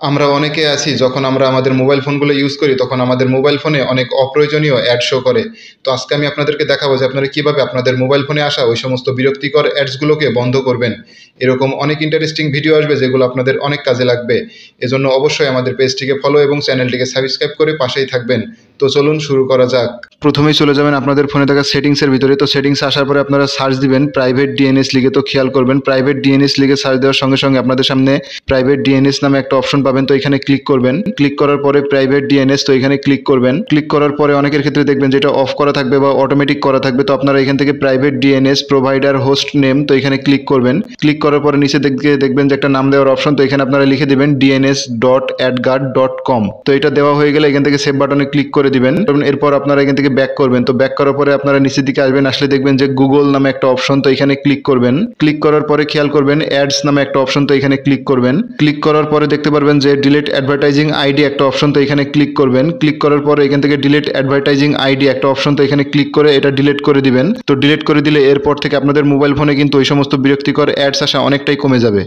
আমরা অনেকে আছি যখন আমরা আমাদের মোবাইল ফোনগুলো ইউজ করি তখন আমাদের মোবাইল ফোনে অনেক অপ্রয়োজনীয় অ্যাড শো করে। তো আজকে আমি আপনাদেরকে দেখাবো যে আপনারা কীভাবে আপনাদের মোবাইল ফোনে আসা ওই সমস্ত বিরক্তিকর অ্যাডসগুলোকে বন্ধ করবেন। এরকম অনেক ইন্টারেস্টিং ভিডিও আসবে যেগুলো আপনাদের অনেক কাজে লাগবে। এজন্য অবশ্যই আমাদের পেজটিকে ফলো এবং চ্যানেলটিকে সাবস্ক্রাইব করে পাশেই থাকবেন। তো চলুন শুরু করা যাক। প্রথমেই চলে যাবেন আপনাদের ফোনে থাকা সেটিংসের ভিতরে। তো সেটিংসে আসার পরে আপনারা সার্চ দিবেন প্রাইভেট ডিএনএস লিখে। তো খেয়াল করবেন প্রাইভেট ডিএনএস লিখে সার্চ দেওয়ার সঙ্গে সঙ্গে আপনাদের সামনে প্রাইভেট ডিএনএস নামে একটা অপশন পাবেন। তো এখানে ক্লিক করবেন। ক্লিক করার পরে প্রাইভেট ডিএনএস, তো এখানে ক্লিক করবেন। ক্লিক করার পরে অনেকের ক্ষেত্রে দেখবেন যেটা অফ করা থাকবে বা অটোমেটিক করা থাকবে। তো আপনারা এখান থেকে private DNS provider host name, তো এখানে ক্লিক করবেন। ক্লিক করার পরে নিচে দেখবেন যে একটা নাম দেওয়ার অপশন, তো এখানে আপনারা লিখে দিবেন dns.adguard.com। তো এটা দেওয়া হয়ে গেলে এখান থেকে সেভ বাটনে ক্লিক করে দিবেন। এরপর আপনারা এখান থেকে ব্যাক করবেন। তো ব্যাক করার পরে আপনারা নিচের দিকে আসবেন, আসলে দেখবেন যে গুগল নামে একটা অপশন, তো এখানে ক্লিক করবেন। ক্লিক করার পরে খেয়াল করবেন অ্যাডস নামে একটা অপশন, তো এখানে ক্লিক করবেন। ক্লিক করার পরে দেখতে পারবেন যে ডিলিট অ্যাডভার্টাইজিং আইডি একটা অপশন, তো এখানে ক্লিক করবেন। ক্লিক করার পরে এখান থেকে ডিলিট অ্যাডভার্টাইজিং আইডি একটা অপশন, তো এখানে ক্লিক করে এটা ডিলিট করে দিবেন। তো ডিলিট করে দিলে এরপর থেকে আপনাদের মোবাইল ফোনে কিন্তু ওই সমস্ত বিরক্তিকর অ্যাডস আসা অনেকটাই কমে যাবে।